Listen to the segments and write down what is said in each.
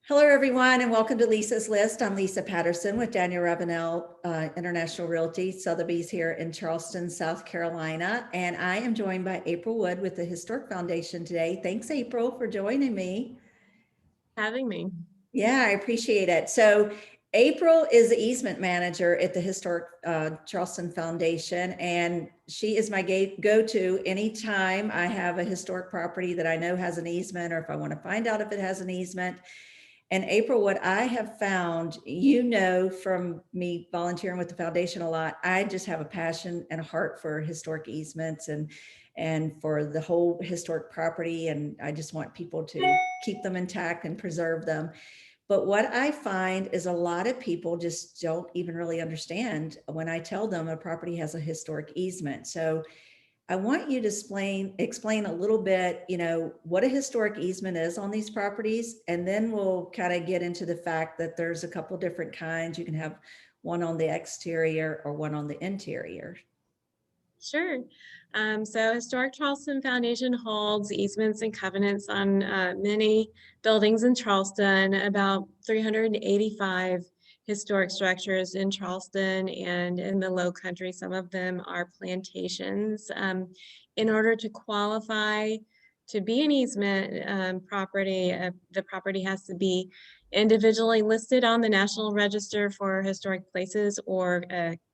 Hello, everyone, and welcome to Lisa's List. I'm Lisa Patterson with Daniel Ravenel International Realty, Sotheby's here in Charleston, South Carolina. And I am joined by April Wood with the Historic Foundation today. Thanks, April, for joining me. Having me. Yeah, I appreciate it. So April is the easement manager at the Historic Charleston Foundation, and she is my go-to anytime I have a historic property that I know has an easement, or if I want to find out if it has an easement. And April, what I have found, from me volunteering with the foundation a lot, I just have a passion and a heart for historic easements and for the whole historic property. And I just want people to keep them intact and preserve them. But what I find is a lot of people just don't even really understand when I tell them a property has a historic easement. So I want you to explain a little bit, what a historic easement is on these properties, and then we'll kind of get into the fact that there's a couple different kinds. You can have one on the exterior or one on the interior. Sure. So Historic Charleston Foundation holds easements and covenants on many buildings in Charleston, about 385 historic structures in Charleston and in the Low Country. Some of them are plantations. In order to qualify to be an easement property, the property has to be individually listed on the National Register for Historic Places or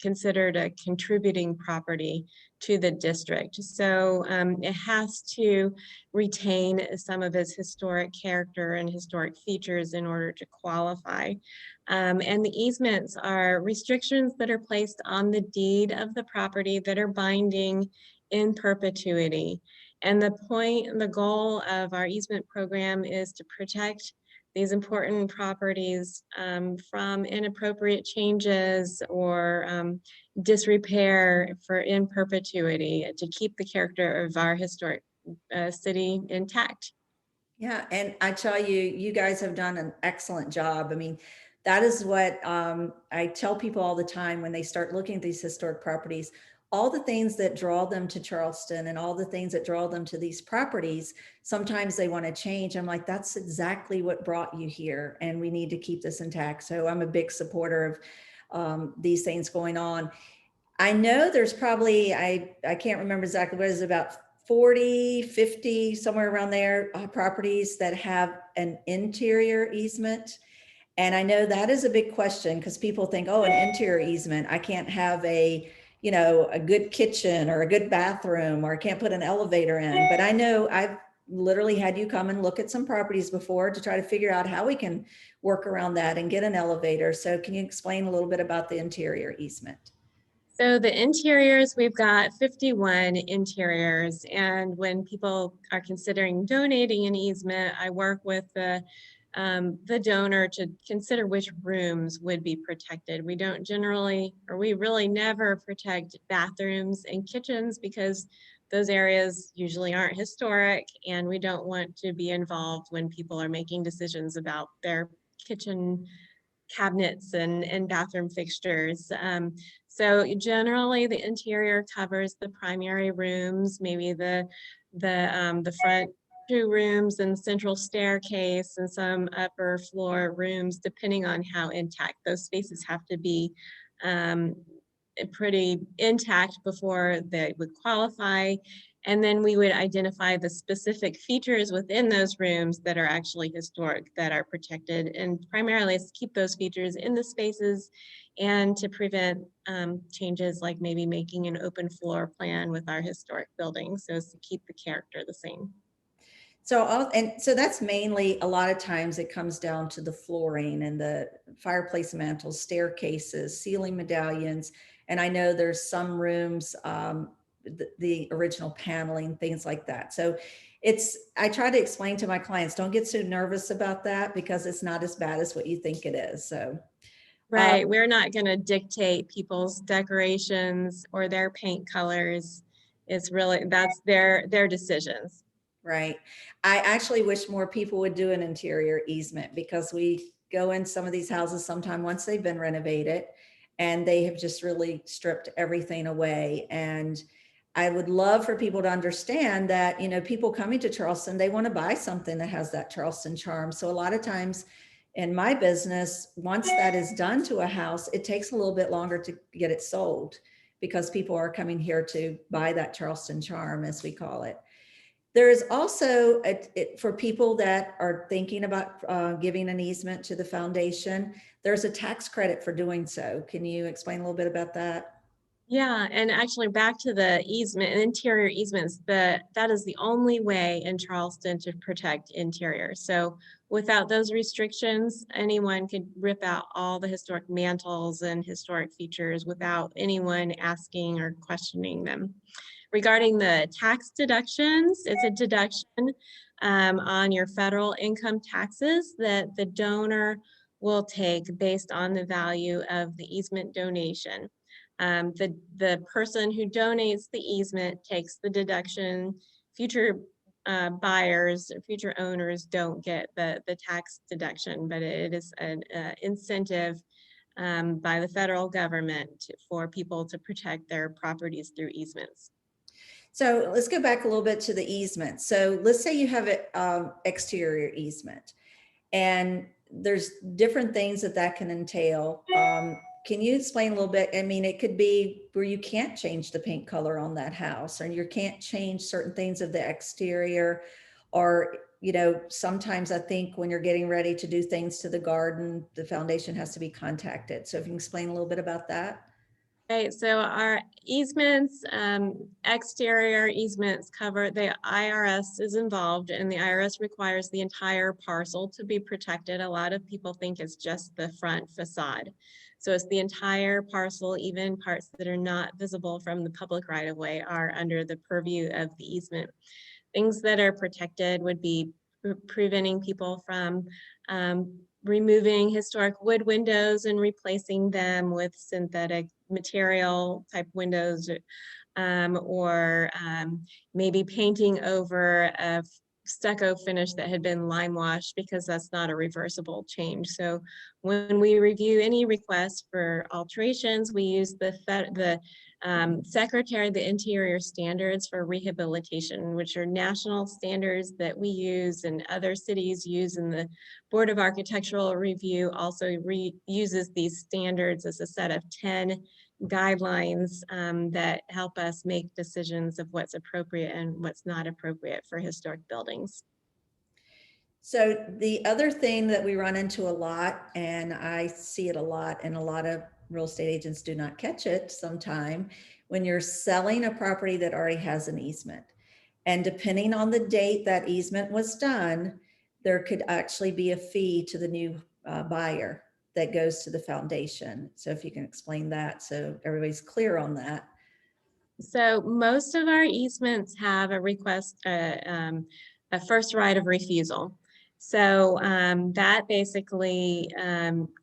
considered a contributing property to the district. So it has to retain some of its historic character and historic features in order to qualify. And the easements are restrictions that are placed on the deed of the property that are binding in perpetuity. And the goal of our easement program is to protect these important properties from inappropriate changes or disrepair in perpetuity to keep the character of our historic city intact. Yeah, and I tell you, you guys have done an excellent job. I mean, that is what I tell people all the time when they start looking at these historic properties. All the things that draw them to Charleston and all the things that draw them to these properties, sometimes they want to change. I'm like, that's exactly what brought you here, and we need to keep this intact. So I'm a big supporter of these things going on. I know there's probably, I can't remember exactly what it is, about 40, 50, somewhere around there, properties that have an interior easement. And I know that is a big question because people think, oh, an interior easement, I can't have a good kitchen or a good bathroom, or I can't put an elevator in. But I know I've literally had you come and look at some properties before to try to figure out how we can work around that and get an elevator. So can you explain a little bit about the interior easement? So the interiors, we've got 51 interiors. And when people are considering donating an easement, I work with the donor to consider which rooms would be protected. We don't generally, or we really never protect bathrooms and kitchens because those areas usually aren't historic, and we don't want to be involved when people are making decisions about their kitchen cabinets and bathroom fixtures. So generally the interior covers the primary rooms, maybe the front two rooms and central staircase and some upper floor rooms, depending on how intact. Those spaces have to be pretty intact before they would qualify. And then we would identify the specific features within those rooms that are actually historic, that are protected, and primarily is to keep those features in the spaces and to prevent changes like maybe making an open floor plan with our historic buildings, so as to keep the character the same. So that's mainly, a lot of times it comes down to the flooring and the fireplace mantles, staircases, ceiling medallions. And I know there's some rooms, the original paneling, things like that. So I try to explain to my clients, don't get so nervous about that because it's not as bad as what you think it is. So. Right, we're not going to dictate people's decorations or their paint colors. It's really, that's their decisions. Right. I actually wish more people would do an interior easement because we go in some of these houses sometime once they've been renovated and they have just really stripped everything away. And I would love for people to understand that, people coming to Charleston, they want to buy something that has that Charleston charm. So a lot of times, In my business, once that is done to a house, it takes a little bit longer to get it sold because people are coming here to buy that Charleston charm, as we call it. There is also, for people that are thinking about giving an easement to the foundation, there's a tax credit for doing so. Can you explain a little bit about that? Yeah, and actually back to the easement, interior easements, that is the only way in Charleston to protect interior. So without those restrictions, anyone could rip out all the historic mantles and historic features without anyone asking or questioning them. Regarding the tax deductions, it's a deduction on your federal income taxes that the donor will take based on the value of the easement donation. The person who donates the easement takes the deduction. Future buyers, future owners don't get the tax deduction, but it is an incentive by the federal government for people to protect their properties through easements. So let's go back a little bit to the easement. So let's say you have an exterior easement, and there's different things that that can entail. Can you explain a little bit? I mean, it could be where you can't change the paint color on that house, or you can't change certain things of the exterior, or, you know, sometimes I think when you're getting ready to do things to the garden, the foundation has to be contacted. So if you can explain a little bit about that. Right, so our easements, exterior easements cover, the IRS is involved, and the IRS requires the entire parcel to be protected. A lot of people think it's just the front facade. So it's the entire parcel, even parts that are not visible from the public right of way are under the purview of the easement. Things that are protected would be preventing people from removing historic wood windows and replacing them with synthetic material type windows, or maybe painting over a stucco finish that had been lime washed, because that's not a reversible change. So when we review any requests for alterations, we use the Secretary of the Interior Standards for Rehabilitation, which are national standards that we use and other cities use, and the Board of Architectural Review also uses these standards as a set of 10 guidelines that help us make decisions of what's appropriate and what's not appropriate for historic buildings. So the other thing that we run into a lot, and I see it a lot, and a lot of real estate agents do not catch it sometime, when you're selling a property that already has an easement. And depending on the date that easement was done, there could actually be a fee to the new buyer that goes to the foundation. So if you can explain that so everybody's clear on that. So most of our easements have a request, a first right of refusal. So that basically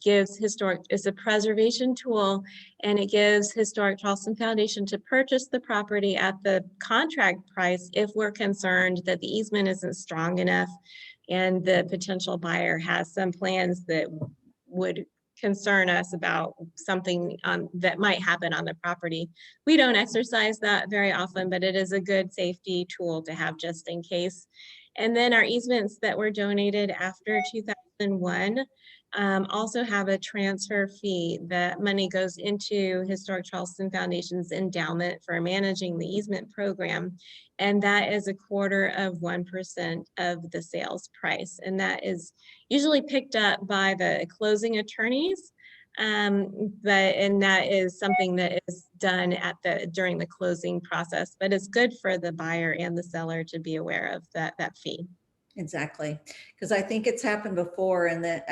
gives historic, it's a preservation tool, and it gives Historic Charleston Foundation to purchase the property at the contract price if we're concerned that the easement isn't strong enough and the potential buyer has some plans that would concern us about something that might happen on the property. We don't exercise that very often, but it is a good safety tool to have just in case. And then our easements that were donated after 2001 also have a transfer fee. That money goes into Historic Charleston Foundation's endowment for managing the easement program. And that is 1/4% of the sales price. And that is usually picked up by the closing attorneys. And that is something that is done during the closing process, but it's good for the buyer and the seller to be aware of that fee. Exactly, because I think it's happened before, and that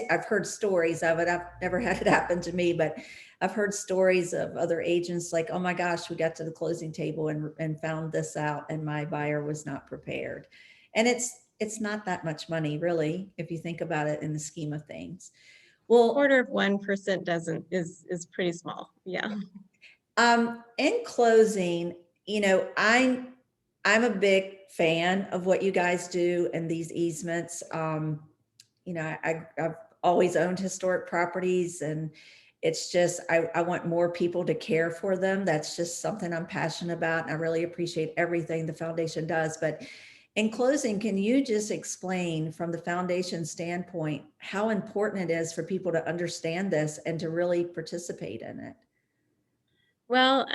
I've heard stories of it. I've never had it happen to me, but I've heard stories of other agents like, oh my gosh, we got to the closing table and found this out, and my buyer was not prepared. And it's not that much money, really, if you think about it in the scheme of things. Well, 1% is pretty small. Yeah. In closing, you know, I'm a big fan of what you guys do and these easements. You know, I've always owned historic properties, and it's just, I want more people to care for them. That's just something I'm passionate about. And I really appreciate everything the foundation does. But In closing, can you just explain from the foundation standpoint how important it is for people to understand this and to really participate in it? Well,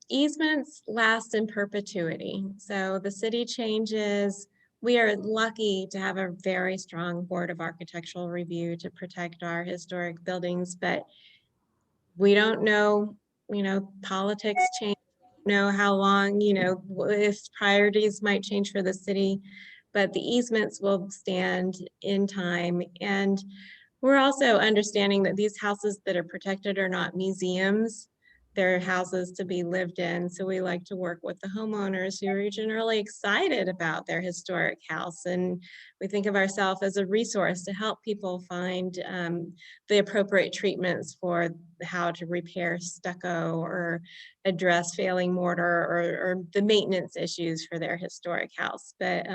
easements last in perpetuity. So the city changes. We are lucky to have a very strong Board of Architectural Review to protect our historic buildings, but we don't know, politics change, know how long, if priorities might change for the city, but the easements will stand in time. And we're also understanding that these houses that are protected are not museums. They're houses to be lived in. So we like to work with the homeowners who are generally excited about their historic house. And we think of ourselves as a resource to help people find the appropriate treatments for how to repair stucco or address failing mortar or the maintenance issues for their historic house. But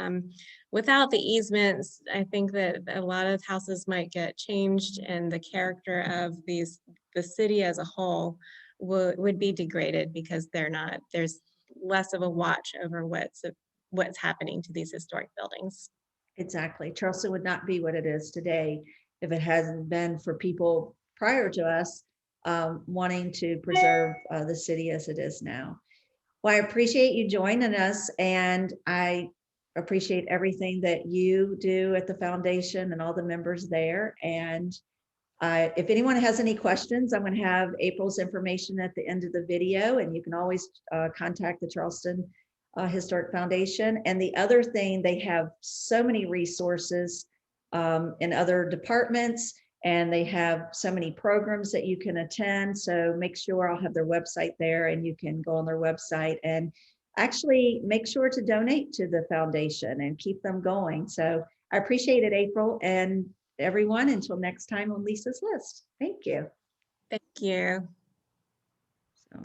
without the easements, I think that a lot of houses might get changed and the character of the city as a whole would be degraded because there's less of a watch over what's happening to these historic buildings. Exactly. Charleston would not be what it is today if it hasn't been for people prior to us wanting to preserve the city as it is now. Well, I appreciate you joining us, and I appreciate everything that you do at the foundation and all the members there. And if anyone has any questions, I'm going to have April's information at the end of the video, and you can always contact the Charleston Historic Foundation. And the other thing, they have so many resources in other departments, and they have so many programs that you can attend. So make sure I'll have their website there, and you can go on their website and actually make sure to donate to the foundation and keep them going. So I appreciate it, April, and everyone, until next time on Lisa's List. Thank you. Thank you. So,